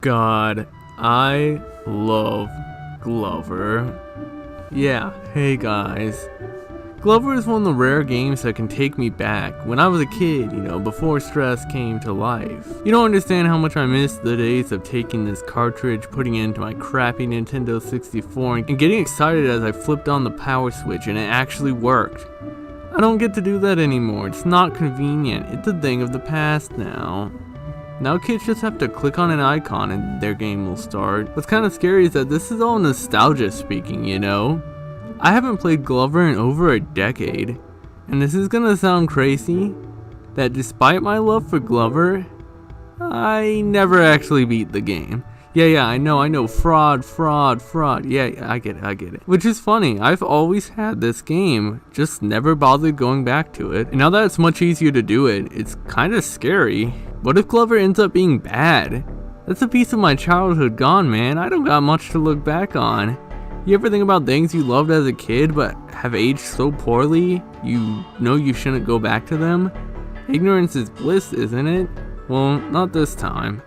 God, I love Glover. Yeah, hey guys. Glover is one of the rare games that can take me back when I was a kid, before stress came to life. You don't understand how much I miss the days of taking this cartridge, putting it into my crappy Nintendo 64, and getting excited as I flipped on the power switch and it actually worked. I don't get to do that anymore. It's not convenient. It's a thing of the past now. Now kids just have to click on an icon and their game will start. What's kind of scary is that this is all nostalgia speaking, I haven't played Glover in over a decade, and this is gonna sound crazy, that despite my love for Glover, I never actually beat the game. Yeah, I know, fraud, yeah, I get it. Which is funny, I've always had this game, just never bothered going back to it, and now that it's much easier to do it, it's kinda scary. What if Glover ends up being bad? That's a piece of my childhood gone, man. I don't got much to look back on. You ever think about things you loved as a kid but have aged so poorly, you know you shouldn't go back to them? Ignorance is bliss, isn't it? Well, not this time.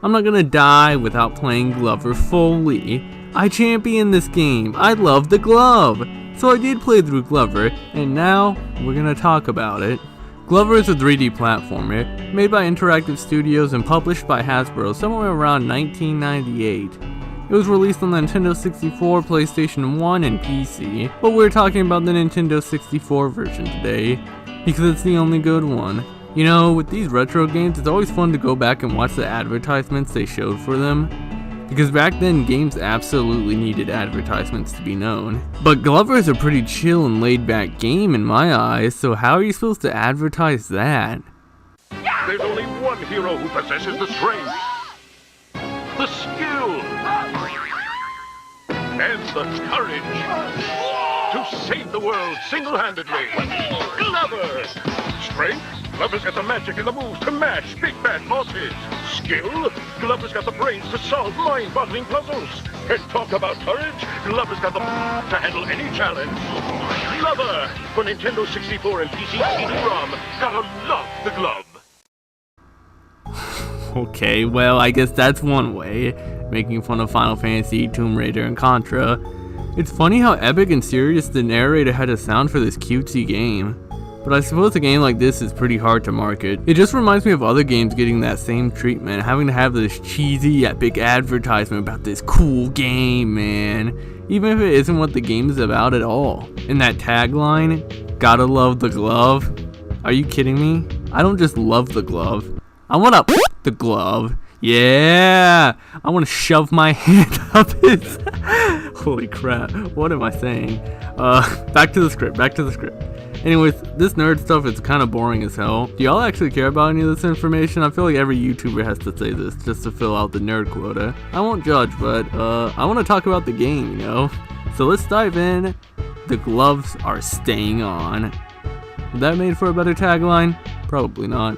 I'm not gonna die without playing Glover fully. I champion this game. I love the glove. So I did play through Glover, and now we're gonna talk about it. Glover is a 3D platformer, made by Interactive Studios and published by Hasbro somewhere around 1998. It was released on the Nintendo 64, PlayStation 1, and PC, but we're talking about the Nintendo 64 version today, because it's the only good one. With these retro games, it's always fun to go back and watch the advertisements they showed for them, because back then games absolutely needed advertisements to be known. But Glover is a pretty chill and laid back game in my eyes, so how are you supposed to advertise that? There's only one hero who possesses the strength, the skill, and the courage to save the world single-handedly. Glover! Strength? Glover's got the magic and the moves to mash big bad bosses. Skill? Glover's got the brains to solve mind-boggling puzzles. And talk about courage? Glover's got the to handle any challenge. Glover! For Nintendo 64 and PC CD-ROM. Gotta love the glove. Okay, well, I guess that's one way, making fun of Final Fantasy, Tomb Raider, and Contra. It's funny how epic and serious the narrator had to sound for this cutesy game. But I suppose a game like this is pretty hard to market. It just reminds me of other games getting that same treatment, having to have this cheesy, epic advertisement about this cool game, man. Even if it isn't what the game is about at all. And that tagline, gotta love the glove. Are you kidding me? I don't just love the glove. I wanna the glove. Yeah! I wanna shove my hand up his... Holy crap, what am I saying? Back to the script. Anyways, this nerd stuff is kind of boring as hell. Do y'all actually care about any of this information? I feel like every YouTuber has to say this just to fill out the nerd quota. I won't judge, but I want to talk about the game, So let's dive in. The gloves are staying on. Would that made for a better tagline? Probably not.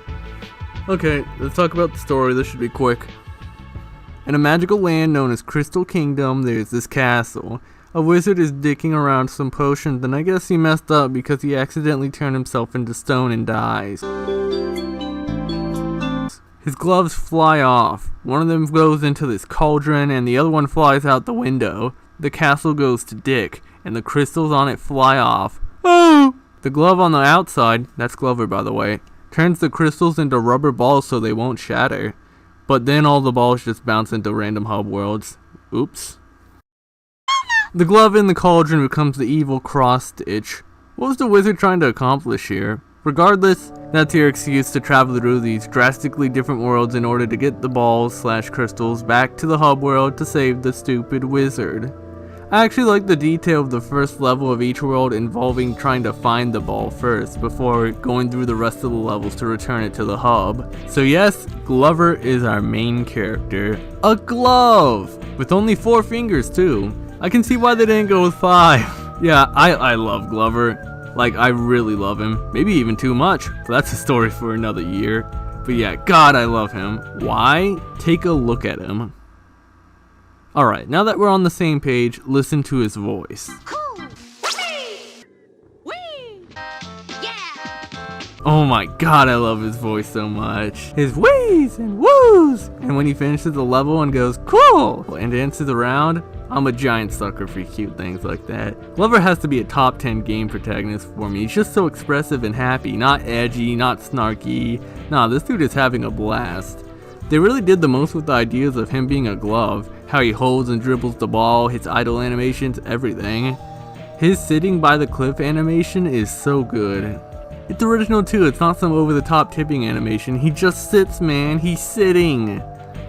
Okay, let's talk about the story. This should be quick. In a magical land known as Crystal Kingdom, there's this castle. A wizard is dicking around some potions, and I guess he messed up because he accidentally turned himself into stone and dies. His gloves fly off. One of them goes into this cauldron, and the other one flies out the window. The castle goes to dick, and the crystals on it fly off. Oh! The glove on the outside, that's Glover by the way, turns the crystals into rubber balls so they won't shatter. But then all the balls just bounce into random hub worlds. Oops. The glove in the cauldron becomes the evil cross-stitch. What was the wizard trying to accomplish here? Regardless, that's your excuse to travel through these drastically different worlds in order to get the balls/crystals back to the hub world to save the stupid wizard. I actually like the detail of the first level of each world involving trying to find the ball first before going through the rest of the levels to return it to the hub. So yes, Glover is our main character. A glove! With only 4 fingers too. I can see why they didn't go with 5. Yeah, I love Glover. Like, I really love him. Maybe even too much, but that's a story for another year. But yeah, God, I love him. Why? Take a look at him. Alright, now that we're on the same page, listen to his voice. Cool. Whee! Whee! Yeah! Oh my god, I love his voice so much. His wheeze and woos! And when he finishes the level and goes, cool! And dances around, I'm a giant sucker for cute things like that. Glover has to be a top 10 game protagonist for me. He's just so expressive and happy, not edgy, not snarky. Nah, this dude is having a blast. They really did the most with the ideas of him being a glove, how he holds and dribbles the ball, his idle animations, everything. His sitting by the cliff animation is so good. It's original too, it's not some over the top tipping animation, he just sits, man, he's sitting.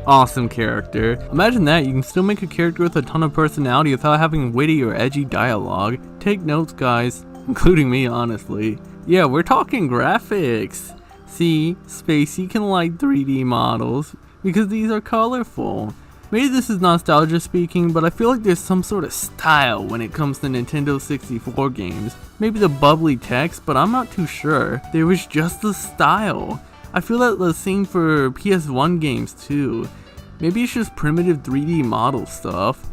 Awesome character. Imagine that, you can still make a character with a ton of personality without having witty or edgy dialogue. Take notes guys, including me honestly. Yeah, we're talking graphics. See, Spacey can like 3D models because these are colorful. Maybe this is nostalgia speaking, but I feel like there's some sort of style when it comes to Nintendo 64 games. Maybe the bubbly text, but I'm not too sure. There was just the style. I feel that the same for PS1 games too. Maybe it's just primitive 3D model stuff.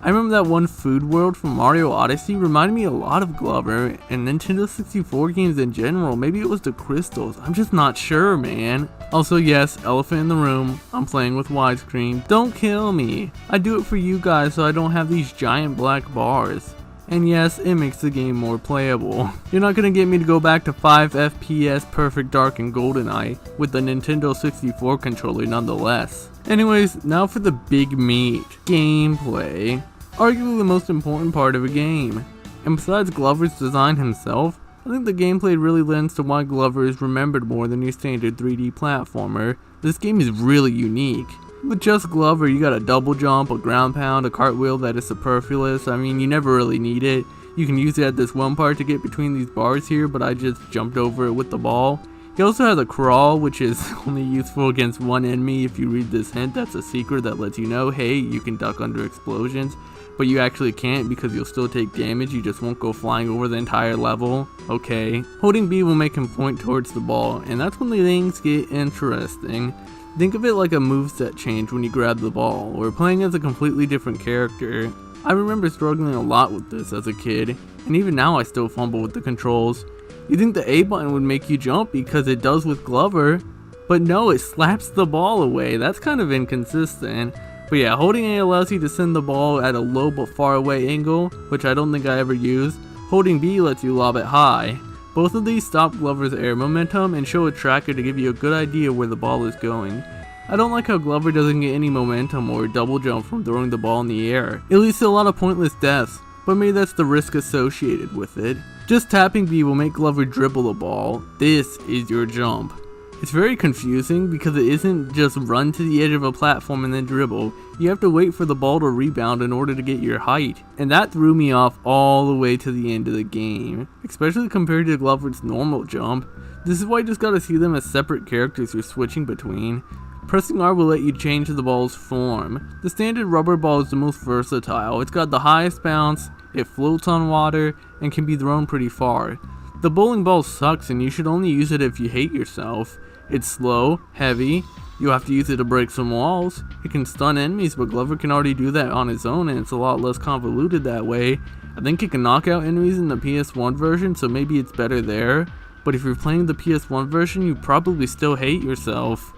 I remember that one food world from Mario Odyssey reminded me a lot of Glover, and Nintendo 64 games in general. Maybe it was the crystals, I'm just not sure, man. Also yes, elephant in the room, I'm playing with widescreen. Don't kill me. I do it for you guys so I don't have these giant black bars. And yes, it makes the game more playable. You're not gonna get me to go back to 5 FPS Perfect Dark and GoldenEye with the Nintendo 64 controller nonetheless. Anyways, now for the big meat, gameplay. Arguably the most important part of a game. And besides Glover's design himself, I think the gameplay really lends to why Glover is remembered more than your standard 3D platformer. This game is really unique. With just Glover, you got a double jump, a ground pound, a cartwheel that is superfluous. I mean, you never really need it. You can use it at this one part to get between these bars here, but I just jumped over it with the ball. He also has a crawl, which is only useful against one enemy. If you read this hint, that's a secret that lets you know, hey, you can duck under explosions. But you actually can't because you'll still take damage, you just won't go flying over the entire level. Okay. Holding B will make him point towards the ball, and that's when the things get interesting. Think of it like a moveset change when you grab the ball, or playing as a completely different character. I remember struggling a lot with this as a kid, and even now I still fumble with the controls. You think the A button would make you jump because it does with Glover, but no, it slaps the ball away. That's kind of inconsistent. But yeah, holding A allows you to send the ball at a low but far away angle, which I don't think I ever used. Holding B lets you lob it high. Both of these stop Glover's air momentum and show a tracker to give you a good idea where the ball is going. I don't like how Glover doesn't get any momentum or double jump from throwing the ball in the air. It leads to a lot of pointless deaths, but maybe that's the risk associated with it. Just tapping B will make Glover dribble the ball. This is your jump. It's very confusing because it isn't just run to the edge of a platform and then dribble. You have to wait for the ball to rebound in order to get your height. And that threw me off all the way to the end of the game, especially compared to Glover's normal jump. This is why you just gotta see them as separate characters you're switching between. Pressing R will let you change the ball's form. The standard rubber ball is the most versatile. It's got the highest bounce, it floats on water, and can be thrown pretty far. The bowling ball sucks and you should only use it if you hate yourself. It's slow, heavy, you have to use it to break some walls. It can stun enemies, but Glover can already do that on his own and it's a lot less convoluted that way. I think it can knock out enemies in the PS1 version, so maybe it's better there. But if you're playing the PS1 version, you probably still hate yourself.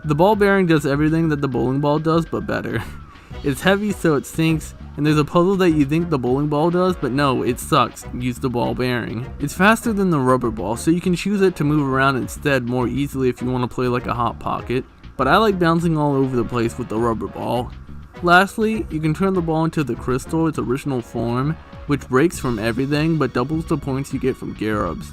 The ball bearing does everything that the bowling ball does, but better. It's heavy so it sinks, and there's a puzzle that you think the bowling ball does, but no, it sucks. Use the ball bearing. It's faster than the rubber ball, so you can choose it to move around instead more easily if you want to play like a hot pocket. But I like bouncing all over the place with the rubber ball. Lastly, you can turn the ball into the crystal, its original form, which breaks from everything but doubles the points you get from Garubs.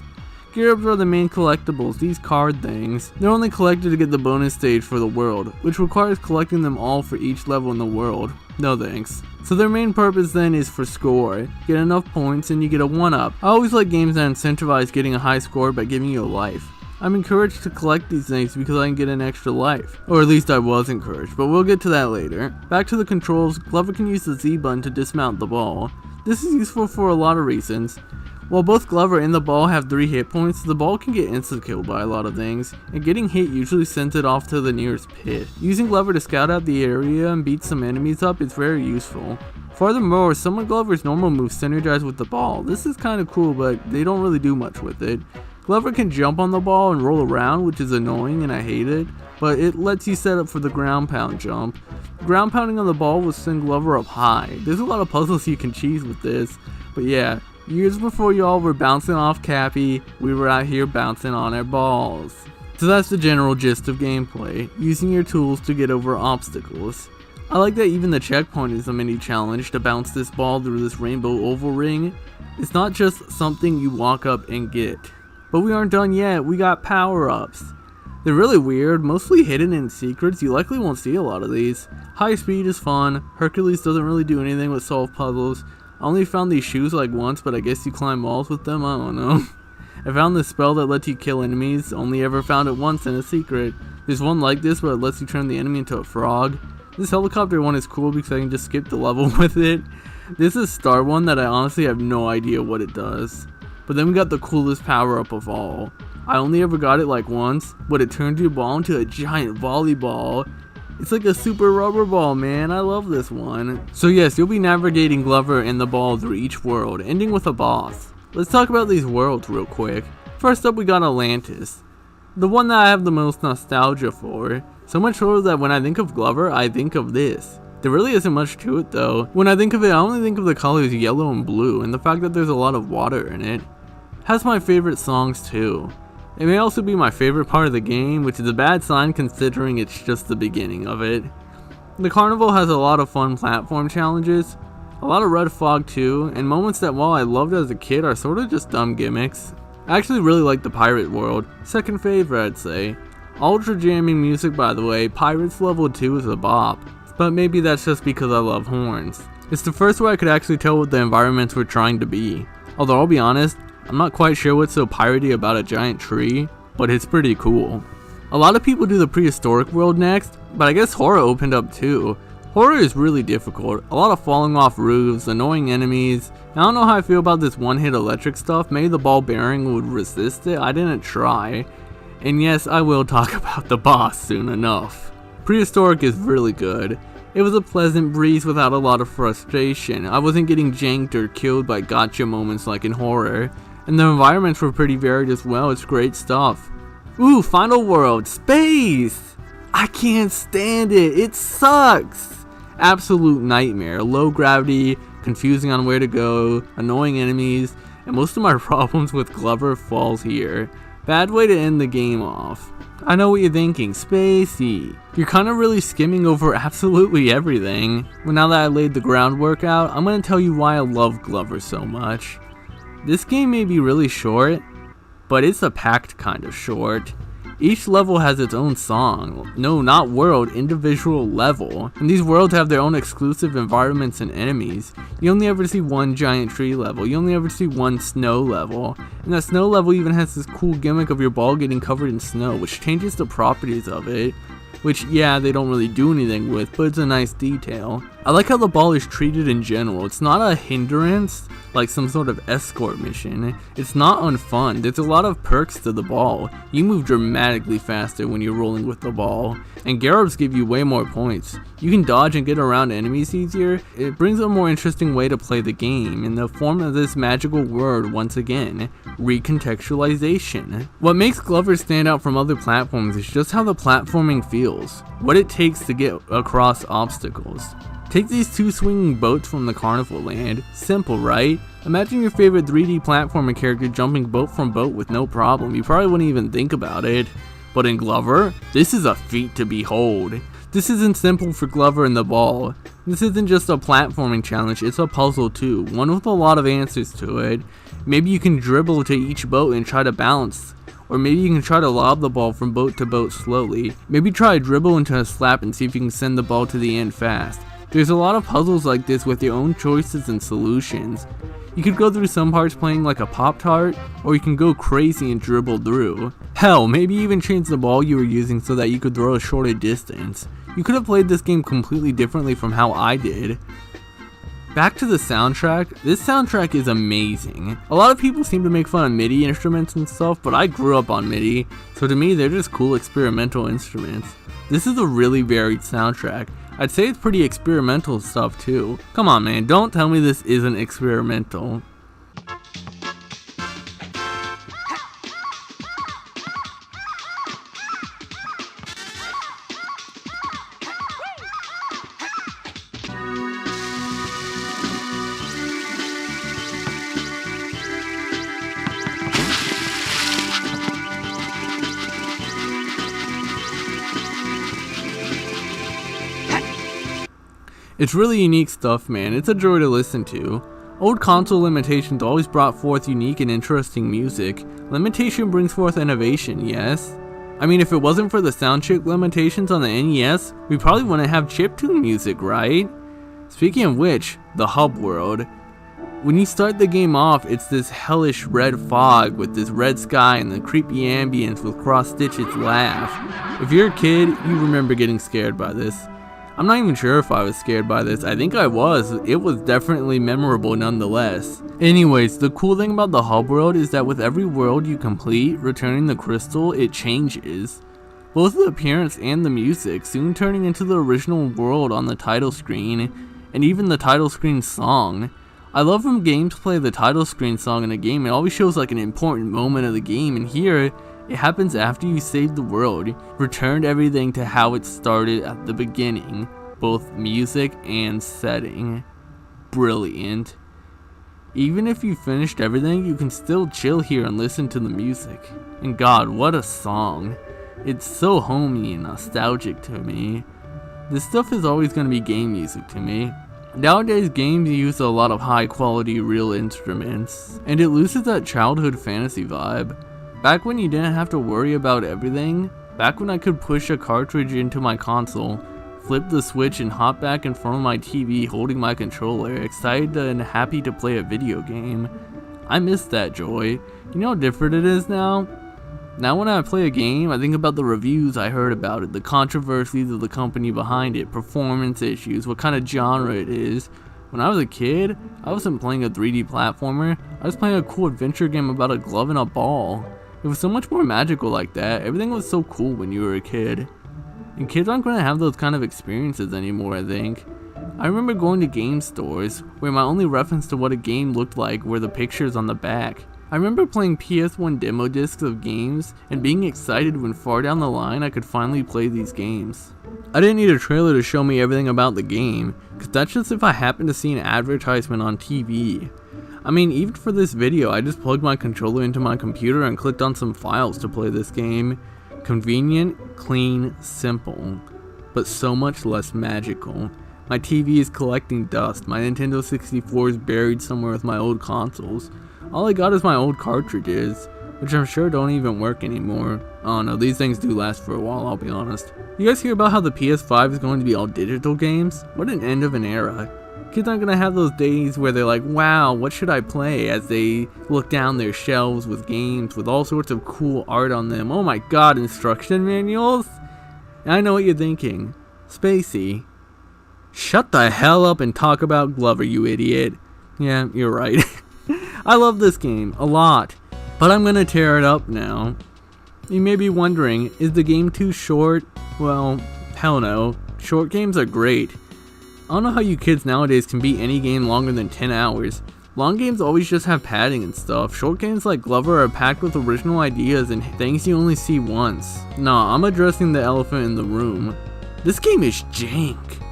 Garubs are the main collectibles, these card things. They're only collected to get the bonus stage for the world, which requires collecting them all for each level in the world. No thanks. So their main purpose then is for score. Get enough points and you get a 1-up. I always like games that incentivize getting a high score by giving you a life. I'm encouraged to collect these things because I can get an extra life. Or at least I was encouraged, but we'll get to that later. Back to the controls, Glover can use the Z button to dismount the ball. This is useful for a lot of reasons. While both Glover and the ball have 3 hit points, the ball can get insta-killed by a lot of things, and getting hit usually sends it off to the nearest pit. Using Glover to scout out the area and beat some enemies up is very useful. Furthermore, some of Glover's normal moves synergize with the ball. This is kinda cool, but they don't really do much with it. Glover can jump on the ball and roll around, which is annoying and I hate it, but it lets you set up for the ground pound jump. Ground pounding on the ball will send Glover up high. There's a lot of puzzles you can cheese with this, but yeah, years before y'all were bouncing off Cappy, we were out here bouncing on our balls. So that's the general gist of gameplay, using your tools to get over obstacles. I like that even the checkpoint is a mini challenge to bounce this ball through this rainbow oval ring. It's not just something you walk up and get. But we aren't done yet, we got power-ups. They're really weird, mostly hidden in secrets, you likely won't see a lot of these. High speed is fun, Hercules doesn't really do anything but solve puzzles. I only found these shoes like once, but I guess you climb walls with them, I don't know. I found this spell that lets you kill enemies, only ever found it once in a secret. There's one like this where it lets you turn the enemy into a frog. This helicopter one is cool because I can just skip the level with it. This is Star one that I honestly have no idea what it does. But then we got the coolest power up of all. I only ever got it like once, but it turned your ball into a giant volleyball. It's like a super rubber ball, man. I love this one. So yes, you'll be navigating Glover and the ball through each world, ending with a boss. Let's talk about these worlds real quick. First up we got Atlantis. The one that I have the most nostalgia for. So much so that when I think of Glover, I think of this. There really isn't much to it though. When I think of it, I only think of the colors yellow and blue and the fact that there's a lot of water in it. Has my favorite songs too. It may also be my favorite part of the game, which is a bad sign considering it's just the beginning of it. The carnival has a lot of fun platform challenges, a lot of red fog too, and moments that while I loved as a kid are sort of just dumb gimmicks. I actually really like the pirate world, second favorite I'd say. Ultra jamming music by the way, Pirates level 2 is a bop, but maybe that's just because I love horns. It's the first way I could actually tell what the environments were trying to be. Although I'll be honest, I'm not quite sure what's so piratey about a giant tree, but it's pretty cool. A lot of people do the prehistoric world next, but I guess horror opened up too. Horror is really difficult, a lot of falling off roofs, annoying enemies. I don't know how I feel about this one-hit electric stuff, maybe the ball bearing would resist it, I didn't try. And yes, I will talk about the boss soon enough. Prehistoric is really good. It was a pleasant breeze without a lot of frustration. I wasn't getting janked or killed by gotcha moments like in horror. And the environments were pretty varied as well, it's great stuff. Ooh, final world, space! I can't stand it, it sucks! Absolute nightmare, low gravity, confusing on where to go, annoying enemies, and most of my problems with Glover falls here. Bad way to end the game off. I know what you're thinking, Spacey. You're kinda really skimming over absolutely everything. Well, now that I laid the groundwork out, I'm gonna tell you why I love Glover so much. This game may be really short, but it's a packed kind of short. Each level has its own song. No, not world, individual level. And these worlds have their own exclusive environments and enemies. You only ever see one giant tree level. You only ever see one snow level. And that snow level even has this cool gimmick of your ball getting covered in snow, which changes the properties of it. Which, yeah, they don't really do anything with, but it's a nice detail. I like how the ball is treated in general. It's not a hindrance, like some sort of escort mission. It's not unfun. There's a lot of perks to the ball. You move dramatically faster when you're rolling with the ball, and Garrobs give you way more points. You can dodge and get around enemies easier. It brings a more interesting way to play the game in the form of this magical word once again, recontextualization. What makes Glover stand out from other platforms is just how the platforming feels, what it takes to get across obstacles. Take these two swinging boats from the carnival land. Simple, right? Imagine your favorite 3D platformer character jumping boat from boat with no problem. You probably wouldn't even think about it. But in Glover, this is a feat to behold. This isn't simple for Glover and the ball. This isn't just a platforming challenge, it's a puzzle too, one with a lot of answers to it. Maybe you can dribble to each boat and try to balance. Or maybe you can try to lob the ball from boat to boat slowly. Maybe try a dribble into a slap and see if you can send the ball to the end fast. There's a lot of puzzles like this with your own choices and solutions. You could go through some parts playing like a Pop-Tart, or you can go crazy and dribble through. Hell, maybe even change the ball you were using so that you could throw a shorter distance. You could have played this game completely differently from how I did. Back to the soundtrack, this soundtrack is amazing. A lot of people seem to make fun of MIDI instruments and stuff, but I grew up on MIDI, so to me they're just cool experimental instruments. This is a really varied soundtrack. I'd say it's pretty experimental stuff too. Come on man, don't tell me this isn't experimental. It's really unique stuff, man. It's a joy to listen to. Old console limitations always brought forth unique and interesting music. Limitation brings forth innovation, yes? I mean, if it wasn't for the sound chip limitations on the NES, we probably wouldn't have chiptune music, right? Speaking of which, the hub world. When you start the game off, it's this hellish red fog with this red sky and the creepy ambience with Cross Stitch's laugh. If you're a kid, you remember getting scared by this. I'm not even sure if I was scared by this. I think I was. It was definitely memorable nonetheless. Anyways, the cool thing about the hub world is that with every world you complete, returning the crystal, it changes. Both the appearance and the music, soon turning into the original world on the title screen, and even the title screen song. I love when games play the title screen song in a game. It always shows like an important moment of the game, and here, it happens after you saved the world, returned everything to how it started at the beginning, both music and setting. Brilliant. Even if you finished everything, you can still chill here and listen to the music. And God, what a song. It's so homey and nostalgic to me. This stuff is always going to be game music to me. Nowadays, games use a lot of high quality real instruments, and it loses that childhood fantasy vibe. Back when you didn't have to worry about everything, back when I could push a cartridge into my console, flip the switch and hop back in front of my TV holding my controller, excited and happy to play a video game. I miss that joy. You know how different it is now? Now when I play a game, I think about the reviews I heard about it, the controversies of the company behind it, performance issues, what kind of genre it is. When I was a kid, I wasn't playing a 3D platformer, I was playing a cool adventure game about a glove and a ball. It was so much more magical like that. Everything was so cool when you were a kid. And kids aren't going to have those kind of experiences anymore, I think. I remember going to game stores, where my only reference to what a game looked like were the pictures on the back. I remember playing PS1 demo discs of games and being excited when far down the line I could finally play these games. I didn't need a trailer to show me everything about the game, cause that's just if I happened to see an advertisement on TV. I mean, even for this video, I just plugged my controller into my computer and clicked on some files to play this game. Convenient, clean, simple, but so much less magical. My TV is collecting dust, my Nintendo 64 is buried somewhere with my old consoles. All I got is my old cartridges, which I'm sure don't even work anymore. Oh no, these things do last for a while, I'll be honest. You guys hear about how the PS5 is going to be all digital games? What an end of an era. Kids aren't gonna have those days where they're like, wow, what should I play? As they look down their shelves with games with all sorts of cool art on them. Oh my god, instruction manuals? And I know what you're thinking. Spacey, shut the hell up and talk about Glover, you idiot. Yeah, you're right. I love this game a lot, but I'm gonna tear it up now. You may be wondering, is the game too short? Well, hell no. Short games are great. I don't know how you kids nowadays can beat any game longer than 10 hours. Long games always just have padding and stuff. Short games like Glover are packed with original ideas and things you only see once. Nah, I'm addressing the elephant in the room. This game is jank.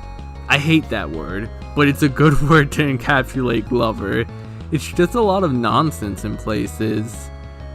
I hate that word, but it's a good word to encapsulate Glover. It's just a lot of nonsense in places.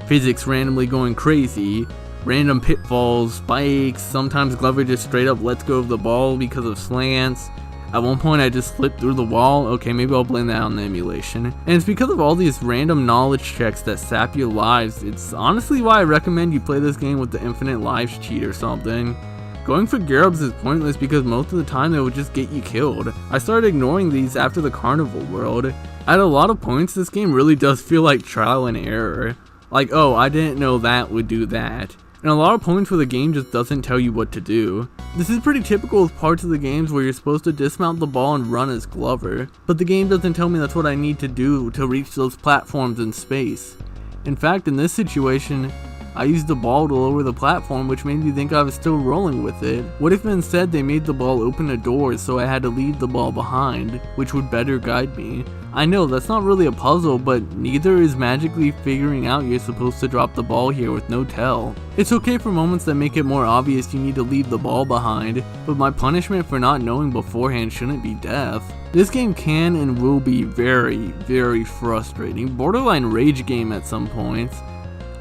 Physics randomly going crazy, random pitfalls, spikes, sometimes Glover just straight up lets go of the ball because of slants. At one point I just slipped through the wall. Okay, maybe I'll blame that on the emulation. And it's because of all these random knowledge checks that sap your lives. It's honestly why I recommend you play this game with the infinite lives cheat or something. Going for gear-ups is pointless because most of the time they will just get you killed. I started ignoring these after the carnival world. At a lot of points this game really does feel like trial and error. Like, oh, I didn't know that would do that. And a lot of points where the game just doesn't tell you what to do. This is pretty typical with parts of the games where you're supposed to dismount the ball and run as Glover, but the game doesn't tell me that's what I need to do to reach those platforms in space. In fact, in this situation, I used the ball to lower the platform, which made me think I was still rolling with it. What if instead they made the ball open a door so I had to leave the ball behind, which would better guide me? I know that's not really a puzzle, but neither is magically figuring out you're supposed to drop the ball here with no tell. It's okay for moments that make it more obvious you need to leave the ball behind, but my punishment for not knowing beforehand shouldn't be death. This game can and will be very, very frustrating, borderline rage game at some points.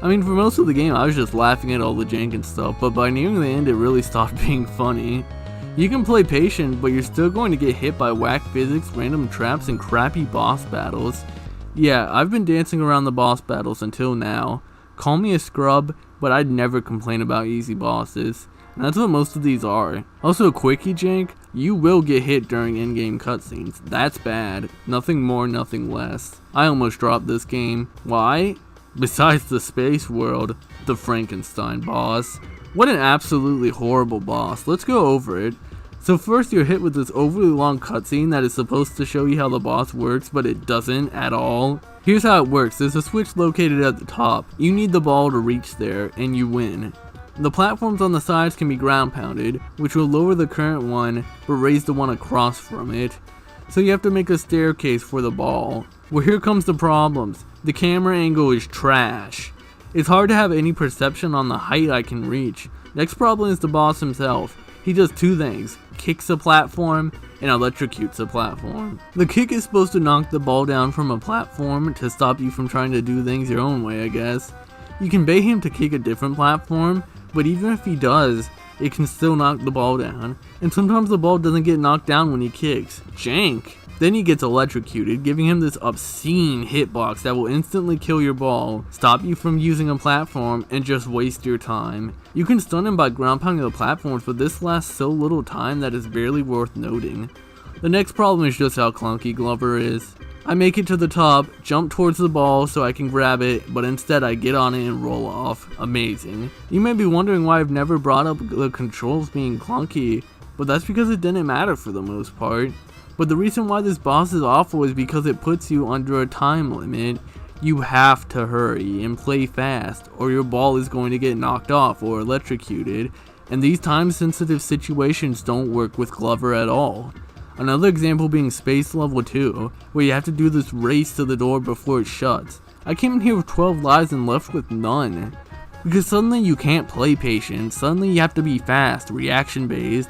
I mean, for most of the game I was just laughing at all the jank and stuff, but by nearing the end it really stopped being funny. You can play patient, but you're still going to get hit by whack physics, random traps, and crappy boss battles. Yeah, I've been dancing around the boss battles until now. Call me a scrub, but I'd never complain about easy bosses. And that's what most of these are. Also, quickie jank, you will get hit during in-game cutscenes. That's bad. Nothing more, nothing less. I almost dropped this game. Why? Besides the space world, the Frankenstein boss. What an absolutely horrible boss. Let's go over it. So first you're hit with this overly long cutscene that is supposed to show you how the boss works, but it doesn't at all. Here's how it works. There's a switch located at the top. You need the ball to reach there, and you win. The platforms on the sides can be ground pounded, which will lower the current one, but raise the one across from it. So you have to make a staircase for the ball. Well, here comes the problems. The camera angle is trash. It's hard to have any perception on the height I can reach. Next problem is the boss himself. He does two things, kicks a platform and electrocutes a platform. The kick is supposed to knock the ball down from a platform to stop you from trying to do things your own way, I guess. You can bait him to kick a different platform, but even if he does, it can still knock the ball down. And sometimes the ball doesn't get knocked down when he kicks. Jank! Then he gets electrocuted, giving him this obscene hitbox that will instantly kill your ball, stop you from using a platform, and just waste your time. You can stun him by ground pounding the platforms, but this lasts so little time that it's barely worth noting. The next problem is just how clunky Glover is. I make it to the top, jump towards the ball so I can grab it, but instead I get on it and roll off. Amazing. You may be wondering why I've never brought up the controls being clunky, but that's because it didn't matter for the most part. But the reason why this boss is awful is because it puts you under a time limit. You have to hurry and play fast, or your ball is going to get knocked off or electrocuted, and these time sensitive situations don't work with Glover at all. Another example being Space Level 2, where you have to do this race to the door before it shuts. I came in here with 12 lives and left with none. Because suddenly you can't play patient, suddenly you have to be fast, reaction based.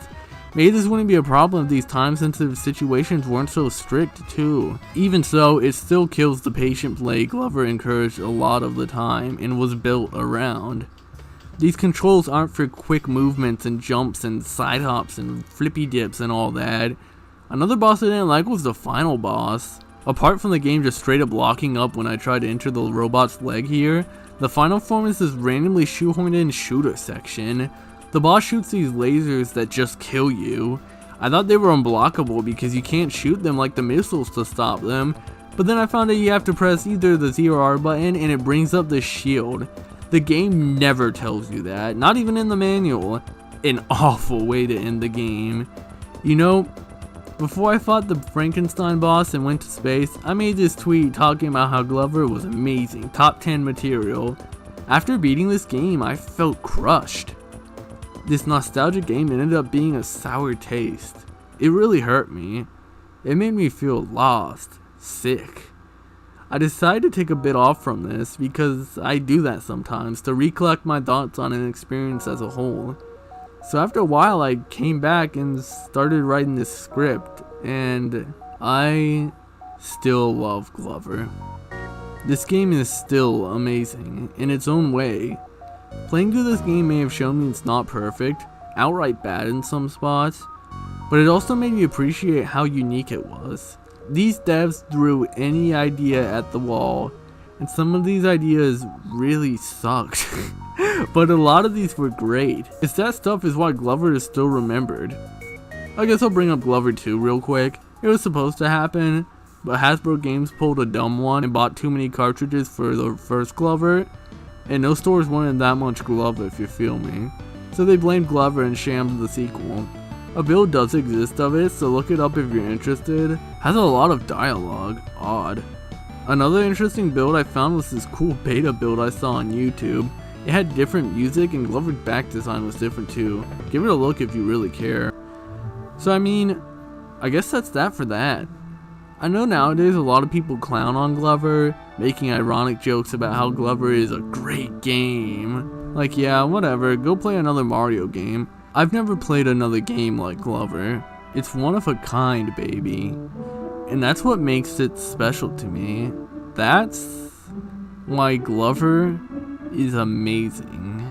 Maybe this wouldn't be a problem if these time sensitive situations weren't so strict too. Even so, it still kills the patient play Glover encouraged a lot of the time and was built around. These controls aren't for quick movements and jumps and side hops and flippy dips and all that. Another boss I didn't like was the final boss. Apart from the game just straight up locking up when I tried to enter the robot's leg here, the final form is this randomly shoehorned in shooter section. The boss shoots these lasers that just kill you. I thought they were unblockable because you can't shoot them like the missiles to stop them, but then I found that you have to press either the Z or R button and it brings up the shield. The game never tells you that, not even in the manual. An awful way to end the game. You know, before I fought the Frankenstein boss and went to space, I made this tweet talking about how Glover was amazing, top 10 material. After beating this game, I felt crushed. This nostalgic game ended up being a sour taste. It really hurt me. It made me feel lost, sick. I decided to take a bit off from this because I do that sometimes to recollect my thoughts on an experience as a whole. So after a while I came back and started writing this script, and I still love Glover. This game is still amazing in its own way. Playing through this game may have shown me it's not perfect, outright bad in some spots, but it also made me appreciate how unique it was. These devs threw any idea at the wall, and some of these ideas really sucked, but a lot of these were great. It's that stuff is why Glover is still remembered. I guess I'll bring up Glover 2 real quick. It was supposed to happen, but Hasbro Games pulled a dumb one and bought too many cartridges for the first Glover. And no stores wanted that much Glover, if you feel me. So they blamed Glover and shammed the sequel. A build does exist of it, so look it up if you're interested. Has a lot of dialogue. Odd. Another interesting build I found was this cool beta build I saw on YouTube. It had different music and Glover's back design was different too. Give it a look if you really care. So I mean, I guess that's that for that. I know nowadays a lot of people clown on Glover, making ironic jokes about how Glover is a great game. Like, yeah, whatever, go play another Mario game. I've never played another game like Glover. It's one of a kind, baby. And that's what makes it special to me. That's why Glover is amazing.